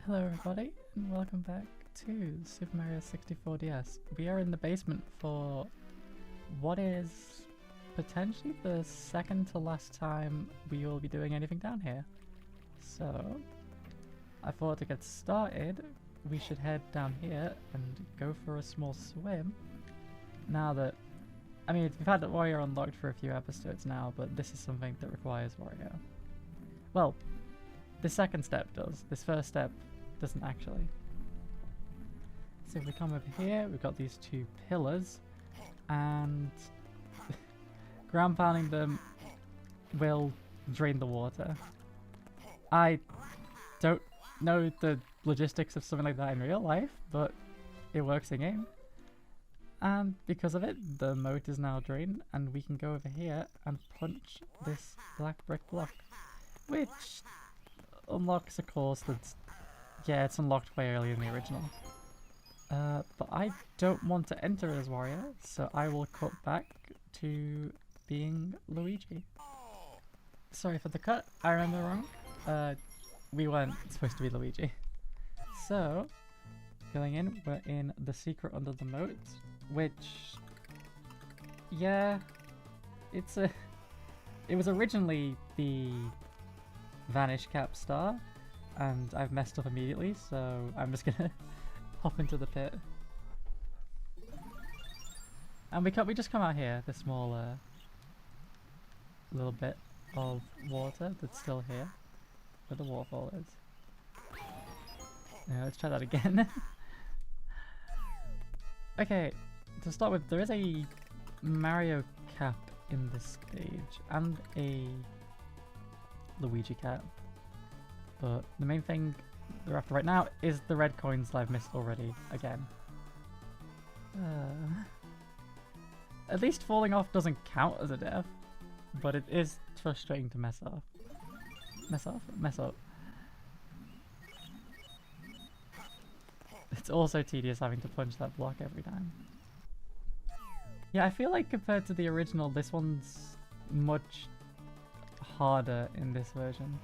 Hello everybody, and welcome back to Super Mario 64 DS. We are in the basement for what is potentially the second to last time we will be doing anything down here. So, I thought to get started, we should head down here and go for a small swim. Now that, I mean, we've had the Warrior unlocked for a few episodes now, but this is something that requires Warrior. Well, the second step does. This first step doesn't actually. So if we come over here, we've got these two pillars, and ground pounding them will drain the water. I don't know the logistics of something like that in real life, but it works in game. And because of it, the moat is now drained, and we can go over here and punch this black brick block, which unlocks a course that's, yeah, it's unlocked way earlier in the original. But I don't want to enter as Warrior, so I will cut back to being Luigi. Sorry for the cut, I remember wrong. We weren't supposed to be Luigi. So, going in, we're in the Secret Under the Moat, which, yeah, it was originally the Vanish Cap star, and I've messed up immediately, so I'm just gonna hop into the pit. And we just come out here, this small little bit of water that's still here, where the waterfall is. Yeah, let's try that again. Okay, to start with, there is a Mario cap in this stage, and a Luigi cap. But the main thing we're after right now is the red coins that I've missed already, again. At least falling off doesn't count as a death, but it is frustrating to mess up. Mess up. It's also tedious having to punch that block every time. Yeah, I feel like compared to the original, this one's much harder in this version.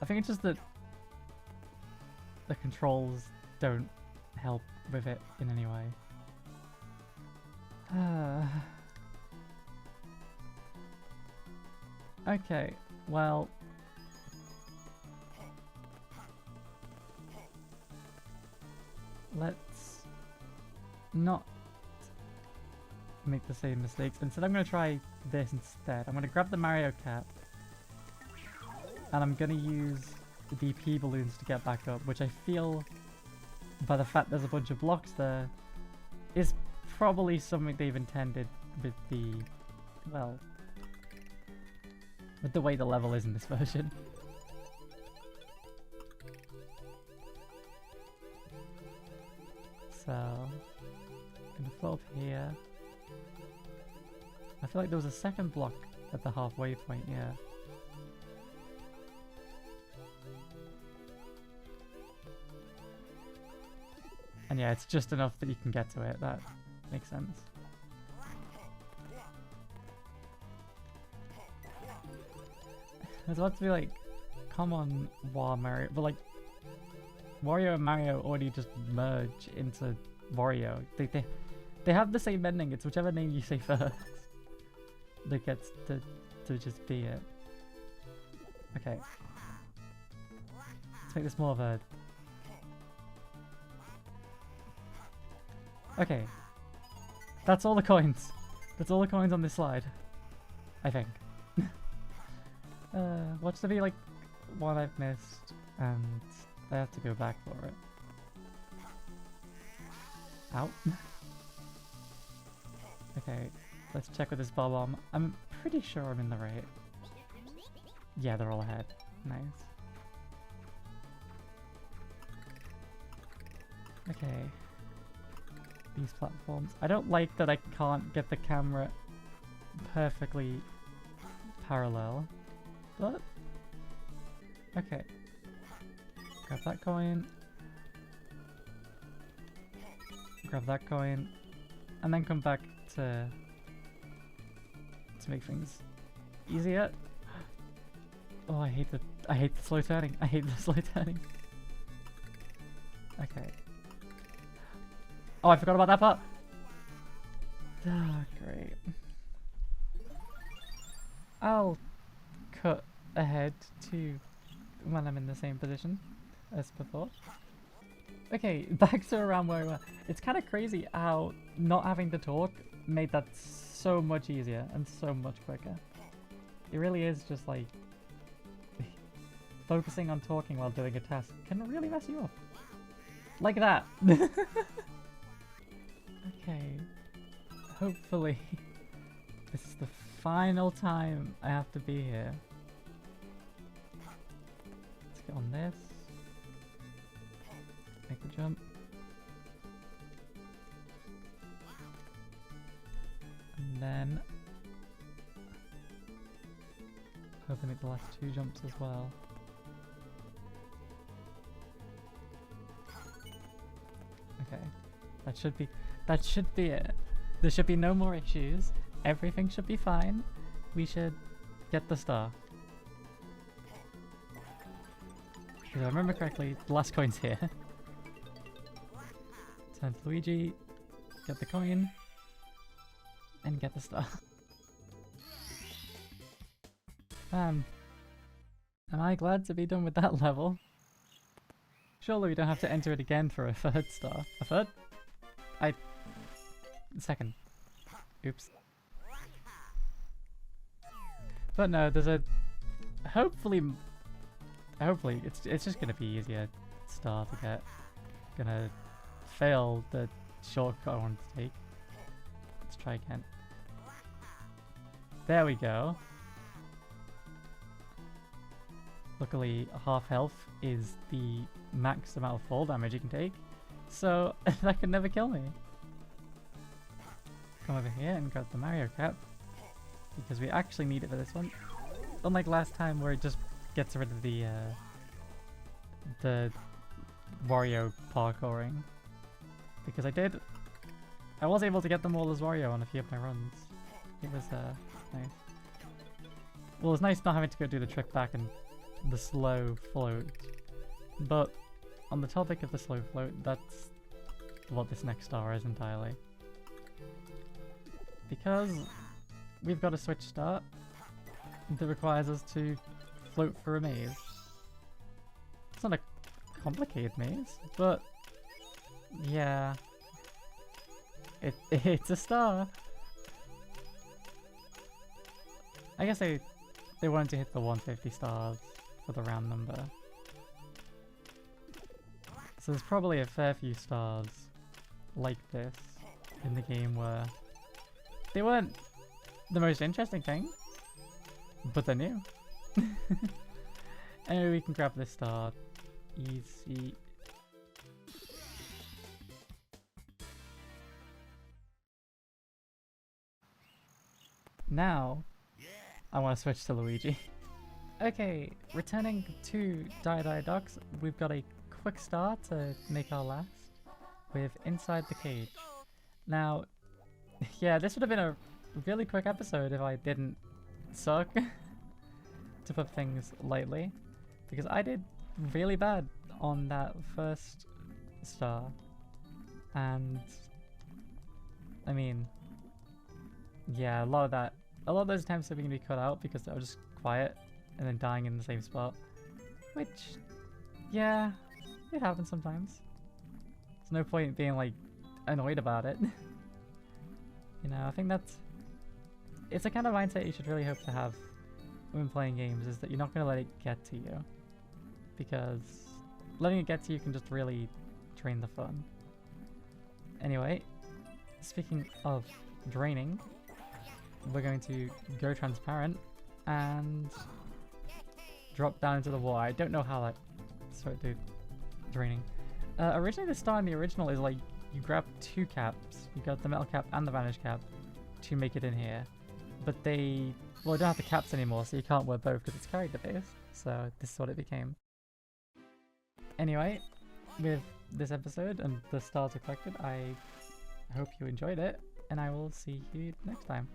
I think it's just that the controls don't help with it in any way. Okay, well, let's not make the same mistakes. Instead, I'm going to try this instead. I'm going to grab the Mario cap, and I'm going to use the P balloons to get back up, which I feel, by the fact there's a bunch of blocks there, is probably something they've intended with the, well, with the way the level is in this version. So, I'm gonna float up here. I feel like there was a second block at the halfway point, yeah. And yeah, it's just enough that you can get to it. That makes sense. I was about to be like, come on, Mario, but like, Wario and Mario already just merge into Wario. They have the same ending. It's whichever name you say first that gets to just be it. Okay. Let's make this more of a... Okay. That's all the coins. That's all the coins on this slide. I think. What's to be like one I've missed, and I have to go back for it. Ow. Okay, let's check with this bomb. I'm pretty sure I'm in the right. Yeah, they're all ahead. Nice. Okay. These platforms. I don't like that I can't get the camera perfectly parallel, but okay. Grab that coin. Grab that coin, and then come back to make things easier. Oh, I hate the slow turning. I hate the slow turning. Okay. Oh, I forgot about that part. Ah, great. I'll cut ahead to when I'm in the same position as before. Okay, back to around where we were. It's kind of crazy how not having to talk made that so much easier and so much quicker. It really is just like focusing on talking while doing a task can really mess you up. Like that. Okay. Hopefully this is the final time I have to be here. Let's get on this. Make the jump. And then hope I make the last 2 jumps as well. Okay. That should be it. There should be no more issues. Everything should be fine. We should get the star. If I remember correctly, the last coin's here. Turn to Luigi, get the coin, and get the star. Am I glad to be done with that level? Surely we don't have to enter it again for a 3rd star. A 3rd? Second. Oops. But no, there's a... Hopefully it's just gonna be easier star to get. Gonna fail the shortcut I wanted to take. Let's try again. There we go. Luckily, half health is the max amount of fall damage you can take, so that could never kill me. Come over here and grab the Mario cap, because we actually need it for this one. Unlike last time where it just gets rid of the Wario parkouring. Because I was able to get them all as Wario on a few of my runs. It was nice. Well, it was nice not having to go do the trick back and the slow float. But on the topic of the slow float, that's what this next star is entirely. Because we've got a switch start that requires us to float through a maze. It's not a complicated maze, but yeah, it's a star. I guess they wanted to hit the 150 stars for the round number. So there's probably a fair few stars like this in the game where they weren't the most interesting thing, but they're new. Anyway, we can grab this star. Easy. Now, I want to switch to Luigi. Okay, returning to Dire Docks, we've got a quick star to make our last with Inside the Cage. Now, yeah, this would have been a really quick episode if I didn't suck, to put things lightly, because I did really bad on that first star, and I mean, yeah, a lot of those attempts are going to be cut out because I was just quiet and then dying in the same spot, which, yeah, it happens sometimes. There's no point being like annoyed about it. You know, I think it's a kind of mindset you should really hope to have when playing games, is that you're not going to let it get to you, because letting it get to you can just really drain the fun. Anyway, speaking of draining, we're going to go transparent and drop down into the water. I don't know how that started draining. Originally the star in the original is like, you grab 2 caps, you got the metal cap and the vanish cap to make it in here. But well, you don't have the caps anymore, so you can't wear both because it's character based. So this is what it became. Anyway, with this episode and the stars are collected, I hope you enjoyed it, and I will see you next time.